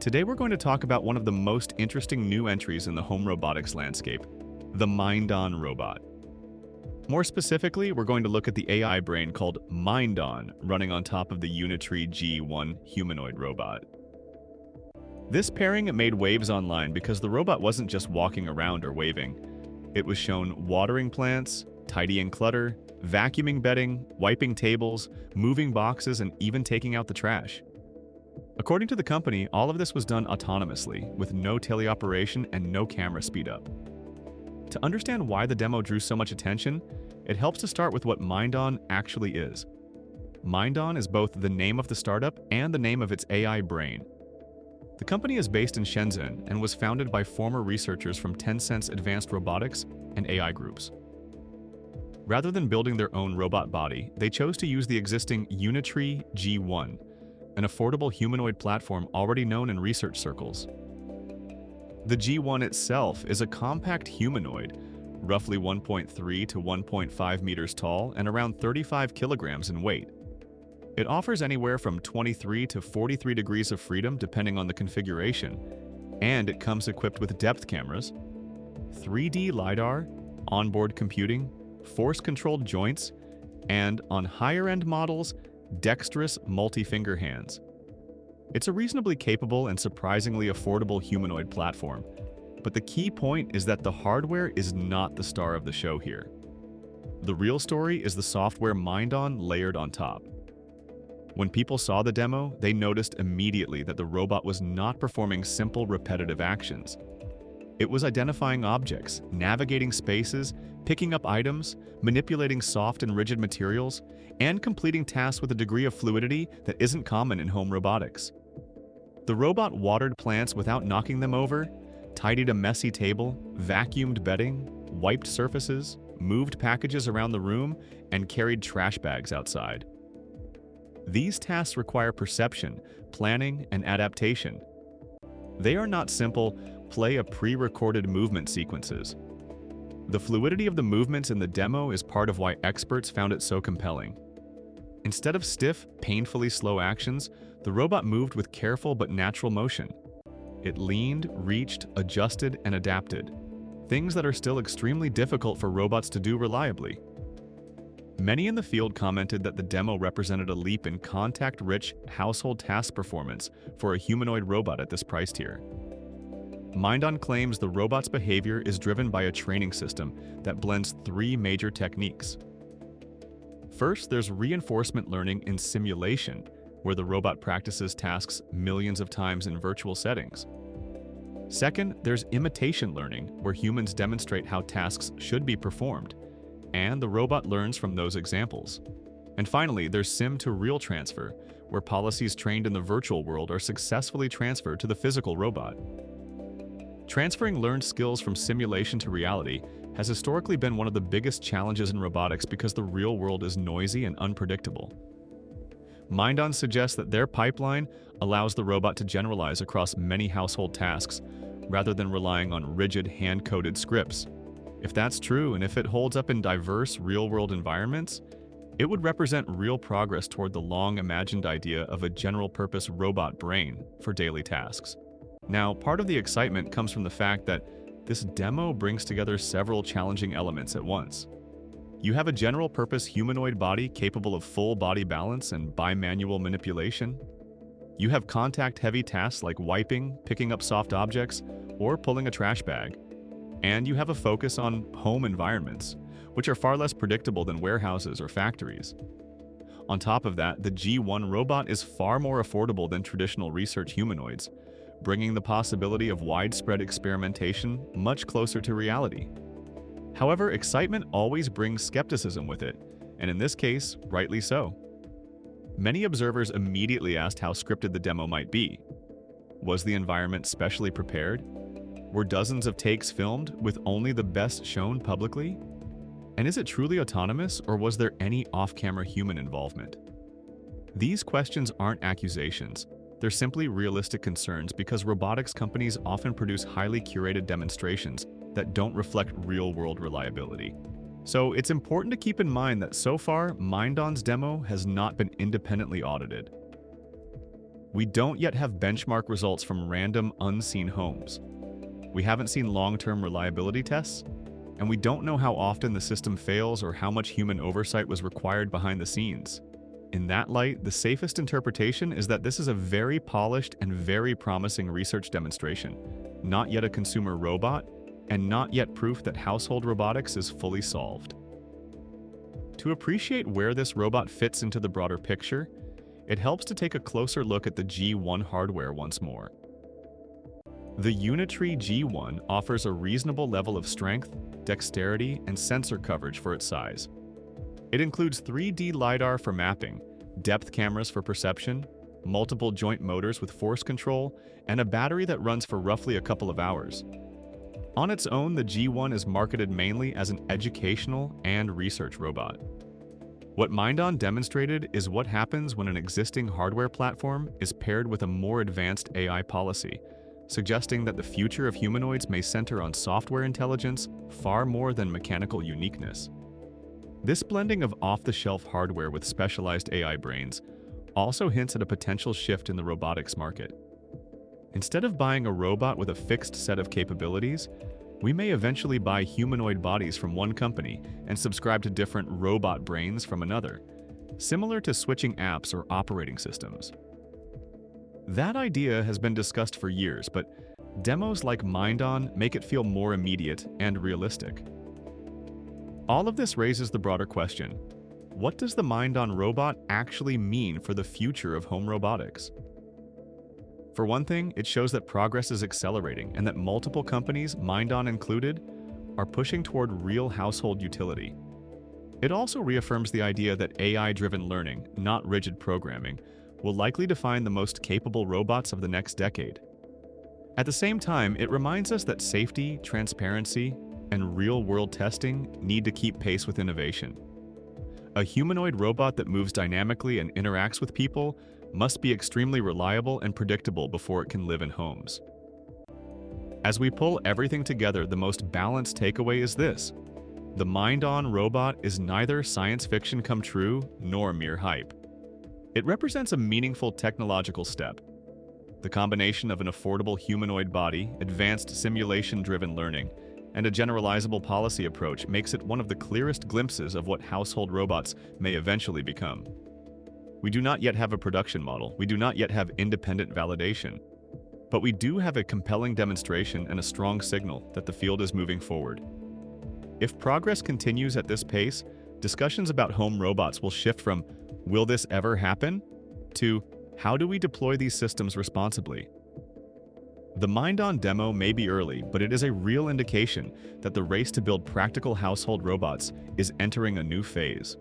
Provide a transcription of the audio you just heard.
Today we're going to talk about one of the most interesting new entries in the home robotics landscape, the MindOn robot. More specifically, we're going to look at the AI brain called MindOn running on top of the Unitree G1 humanoid robot. This pairing made waves online because the robot wasn't just walking around or waving. It was shown watering plants, tidying clutter, vacuuming bedding, wiping tables, moving boxes, and even taking out the trash. According to the company, all of this was done autonomously, with no teleoperation and no camera speed up. To understand why the demo drew so much attention, it helps to start with what MindOn actually is. MindOn is both the name of the startup and the name of its AI brain. The company is based in Shenzhen and was founded by former researchers from Tencent's advanced robotics and AI groups. Rather than building their own robot body, they chose to use the existing Unitree G1, an affordable humanoid platform already known in research circles. The G1 itself is a compact humanoid, roughly 1.3 to 1.5 meters tall and around 35 kilograms in weight. It offers anywhere from 23 to 43 degrees of freedom depending on the configuration, and it comes equipped with depth cameras, 3D LiDAR, onboard computing, force-controlled joints, and, on higher-end models, dexterous multi-finger hands. It's a reasonably capable and surprisingly affordable humanoid platform, but the key point is that the hardware is not the star of the show here. The real story is the software MindOn layered on top. When people saw the demo, they noticed immediately that the robot was not performing simple repetitive actions. It was identifying objects, navigating spaces, picking up items, manipulating soft and rigid materials, and completing tasks with a degree of fluidity that isn't common in home robotics. The robot watered plants without knocking them over, tidied a messy table, vacuumed bedding, wiped surfaces, moved packages around the room, and carried trash bags outside. These tasks require perception, planning, and adaptation. They are not simple, play a pre-recorded movement sequences. The fluidity of the movements in the demo is part of why experts found it so compelling. Instead of stiff, painfully slow actions, the robot moved with careful but natural motion. It leaned, reached, adjusted, and adapted, things that are still extremely difficult for robots to do reliably. Many in the field commented that the demo represented a leap in contact-rich household task performance for a humanoid robot at this price tier. MindOn claims the robot's behavior is driven by a training system that blends three major techniques. First, there's reinforcement learning in simulation, where the robot practices tasks millions of times in virtual settings. Second, there's imitation learning, where humans demonstrate how tasks should be performed, and the robot learns from those examples. And finally, there's sim-to-real transfer, where policies trained in the virtual world are successfully transferred to the physical robot. Transferring learned skills from simulation to reality has historically been one of the biggest challenges in robotics because the real world is noisy and unpredictable. MindOn suggests that their pipeline allows the robot to generalize across many household tasks, rather than relying on rigid hand-coded scripts. If that's true, and if it holds up in diverse, real-world environments, it would represent real progress toward the long-imagined idea of a general-purpose robot brain for daily tasks. Now, part of the excitement comes from the fact that this demo brings together several challenging elements at once. You have a general-purpose humanoid body capable of full body balance and bimanual manipulation. You have contact-heavy tasks like wiping, picking up soft objects, or pulling a trash bag. And you have a focus on home environments, which are far less predictable than warehouses or factories. On top of that, the G1 robot is far more affordable than traditional research humanoids, bringing the possibility of widespread experimentation much closer to reality. However, excitement always brings skepticism with it, and in this case, rightly so. Many observers immediately asked how scripted the demo might be. Was the environment specially prepared? Were dozens of takes filmed with only the best shown publicly? And is it truly autonomous, or was there any off-camera human involvement? These questions aren't accusations. They're simply realistic concerns because robotics companies often produce highly curated demonstrations that don't reflect real-world reliability. So it's important to keep in mind that so far, MindOn's demo has not been independently audited. We don't yet have benchmark results from random, unseen homes. We haven't seen long-term reliability tests, and we don't know how often the system fails or how much human oversight was required behind the scenes. In that light, the safest interpretation is that this is a very polished and very promising research demonstration, not yet a consumer robot, and not yet proof that household robotics is fully solved. To appreciate where this robot fits into the broader picture, it helps to take a closer look at the G1 hardware once more. The Unitree G1 offers a reasonable level of strength, dexterity, and sensor coverage for its size. It includes 3D LiDAR for mapping, depth cameras for perception, multiple joint motors with force control, and a battery that runs for roughly a couple of hours. On its own, the G1 is marketed mainly as an educational and research robot. What MindOn demonstrated is what happens when an existing hardware platform is paired with a more advanced AI policy, suggesting that the future of humanoids may center on software intelligence far more than mechanical uniqueness. This blending of off-the-shelf hardware with specialized AI brains also hints at a potential shift in the robotics market. Instead of buying a robot with a fixed set of capabilities, we may eventually buy humanoid bodies from one company and subscribe to different robot brains from another, similar to switching apps or operating systems. That idea has been discussed for years, but demos like MindOn make it feel more immediate and realistic. All of this raises the broader question: what does the MindOn robot actually mean for the future of home robotics? For one thing, it shows that progress is accelerating and that multiple companies, MindOn included, are pushing toward real household utility. It also reaffirms the idea that AI-driven learning, not rigid programming, will likely define the most capable robots of the next decade. At the same time, it reminds us that safety, transparency, and real-world testing need to keep pace with innovation. A humanoid robot that moves dynamically and interacts with people must be extremely reliable and predictable before it can live in homes. As we pull everything together, the most balanced takeaway is this: the MindOn robot is neither science fiction come true nor mere hype. It represents a meaningful technological step. The combination of an affordable humanoid body, advanced simulation-driven learning, and a generalizable policy approach makes it one of the clearest glimpses of what household robots may eventually become. We do not yet have a production model, we do not yet have independent validation, but we do have a compelling demonstration and a strong signal that the field is moving forward. If progress continues at this pace, discussions about home robots will shift from "will this ever happen?" to "how do we deploy these systems responsibly?" The MindOn demo may be early, but it is a real indication that the race to build practical household robots is entering a new phase.